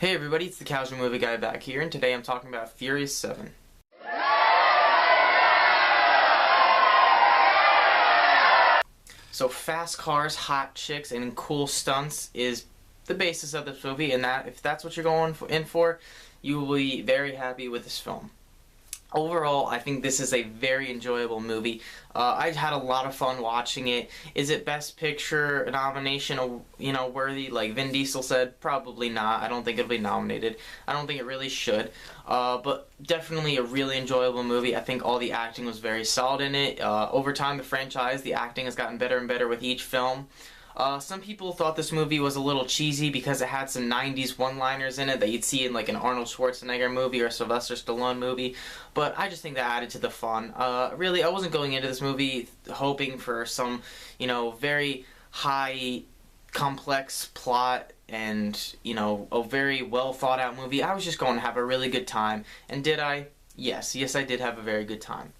Hey everybody, it's the Casual Movie Guy back here, and today I'm talking about Furious 7. So fast cars, hot chicks, and cool stunts is the basis of this movie, and that if that's what you're going in for, you will be very happy with this film. Overall, I think this is a very enjoyable movie. I had a lot of fun watching it. Is it Best Picture nomination, worthy? Like Vin Diesel said, probably not. I don't think it'll be nominated. I don't think it really should. But definitely a really enjoyable movie. I think all the acting was very solid in it. Over time, the franchise, the acting has gotten better and better with each film. Some people thought this movie was a little cheesy because it had some 90s one-liners in it that you'd see in like an Arnold Schwarzenegger movie or a Sylvester Stallone movie, but I just think that added to the fun. Really, I wasn't going into this movie hoping for some, very high, complex plot and, a very well-thought-out movie. I was just going to have a really good time, and did I? Yes, I did have a very good time.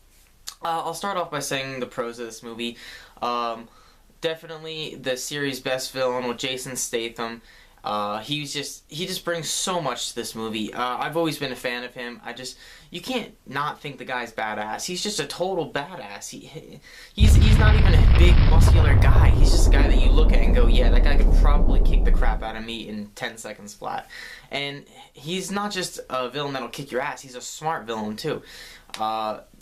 I'll start off by saying the pros of this movie. Definitely the series' best villain with Jason Statham. He just brings so much to this movie. I've always been a fan of him. You can't not think the guy's badass. He's just a total badass. He's not even a big muscular guy. He's just a guy that you look at and go, yeah, that guy could probably kick the crap out of me in 10 seconds flat. And he's not just a villain that'll kick your ass. He's a smart villain too.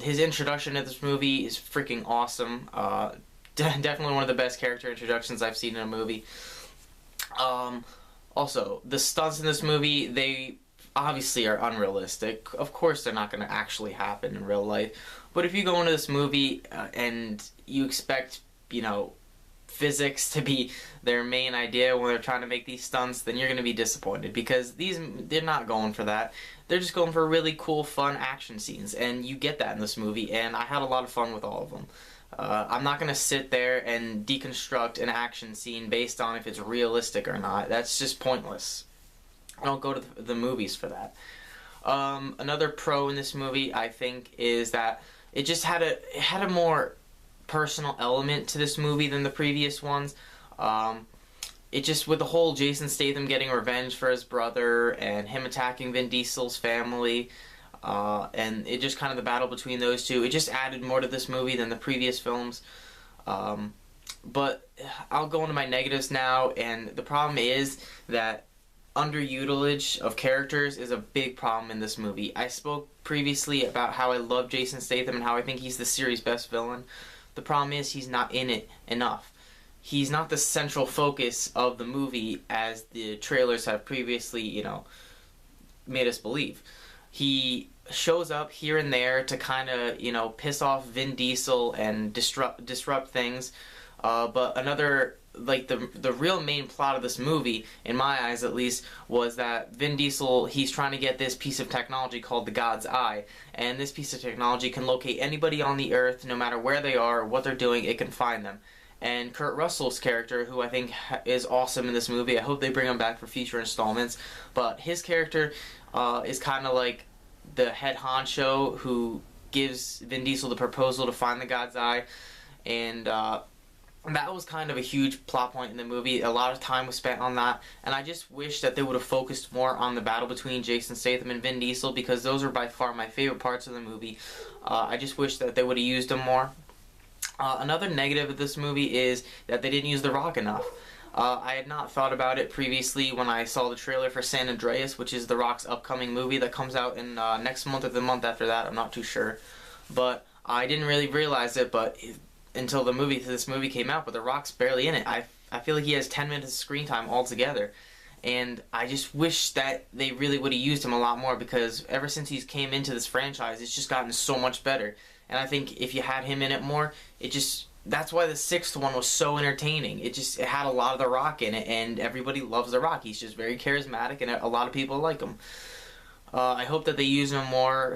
His introduction to this movie is freaking awesome. Definitely one of the best character introductions I've seen in a movie. Also, the stunts in this movie, they obviously are unrealistic. Of course they're not going to actually happen in real life. But if you go into this movie and you expect, physics to be their main idea when they're trying to make these stunts, then you're going to be disappointed because they're not going for that. They're just going for really cool, fun action scenes, and you get that in this movie, and I had a lot of fun with all of them. I'm not going to sit there and deconstruct an action scene based on if it's realistic or not. That's just pointless. I don't go to the movies for that. Another pro in this movie, I think, is that it just had a more personal element to this movie than the previous ones. It just, with the whole Jason Statham getting revenge for his brother and him attacking Vin Diesel's family, and it just kind of the battle between those two, it just added more to this movie than the previous films. But I'll go into my negatives now, and the problem is that underutilization of characters is a big problem in this movie. I spoke previously about how I love Jason Statham and how I think he's the series' best villain. The problem is he's not in it enough. He's not the central focus of the movie as the trailers have previously, made us believe. He shows up here and there to kind of, piss off Vin Diesel and disrupt things. But the real main plot of this movie, in my eyes at least, was that Vin Diesel, he's trying to get this piece of technology called the God's Eye. And this piece of technology can locate anybody on the earth, no matter where they are or what they're doing, it can find them. And Kurt Russell's character, who I think is awesome in this movie, I hope they bring him back for future installments, but his character is kind of like the head honcho who gives Vin Diesel the proposal to find the God's Eye, and that was kind of a huge plot point in the movie. A lot of time was spent on that, and I just wish that they would have focused more on the battle between Jason Statham and Vin Diesel, because those are by far my favorite parts of the movie. I just wish that they would have used them more. Another negative of this movie is that they didn't use The Rock enough. I had not thought about it previously when I saw the trailer for San Andreas, which is The Rock's upcoming movie that comes out in next month or the month after that. I'm not too sure. But I didn't really realize it until this movie came out, but The Rock's barely in it. I feel like he has 10 minutes of screen time altogether. And I just wish that they really would have used him a lot more, because ever since he's came into this franchise, it's just gotten so much better. And I think if you had him in it more, that's why the sixth one was so entertaining. It had a lot of The Rock in it, and everybody loves The Rock. He's just very charismatic, and a lot of people like him. I hope that they use him more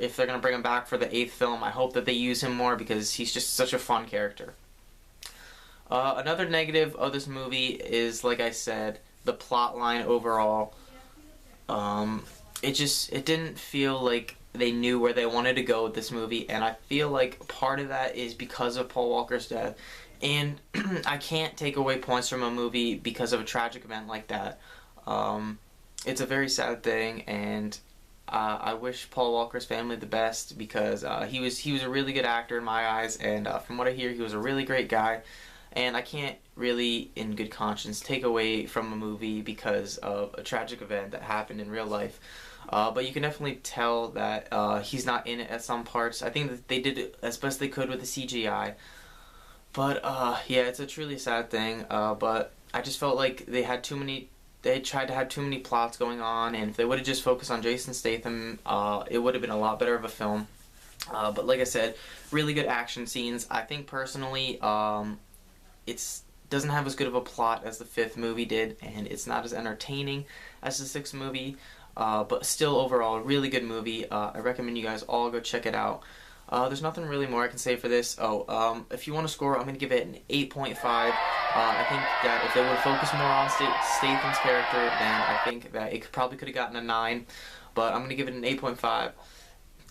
if they're going to bring him back for the 8th film. I hope that they use him more because he's just such a fun character. Another negative of this movie is, like I said, the plot line overall. It didn't feel like they knew where they wanted to go with this movie, and I feel like part of that is because of Paul Walker's death. And I can't take away points from a movie because of a tragic event like that. it's a very sad thing, and I wish Paul Walker's family the best, because he was a really good actor in my eyes, and from what I hear, he was a really great guy. And I can't really, in good conscience, take away from a movie because of a tragic event that happened in real life. But you can definitely tell that he's not in it at some parts. I think that they did as best they could with the CGI. But yeah, it's a truly sad thing. But I just felt like they had too many. They tried to have too many plots going on, and if they would have just focused on Jason Statham, it would have been a lot better of a film. But like I said, really good action scenes. I think personally, it's doesn't have as good of a plot as the fifth movie did, and it's not as entertaining as the sixth movie. But still, overall, a really good movie. I recommend you guys all go check it out. There's nothing really more I can say for this. If you want to score, I'm going to give it an 8.5. I think that if they would focus more on Statham's character, then I think that it probably could have gotten a 9. But I'm going to give it an 8.5.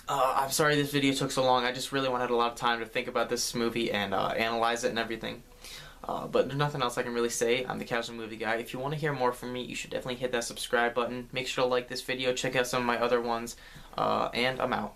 I'm sorry this video took so long. I just really wanted a lot of time to think about this movie and analyze it and everything. But there's nothing else I can really say. I'm the Casual Movie Guy. If you want to hear more from me, you should definitely hit that subscribe button. Make sure to like this video, check out some of my other ones, and I'm out.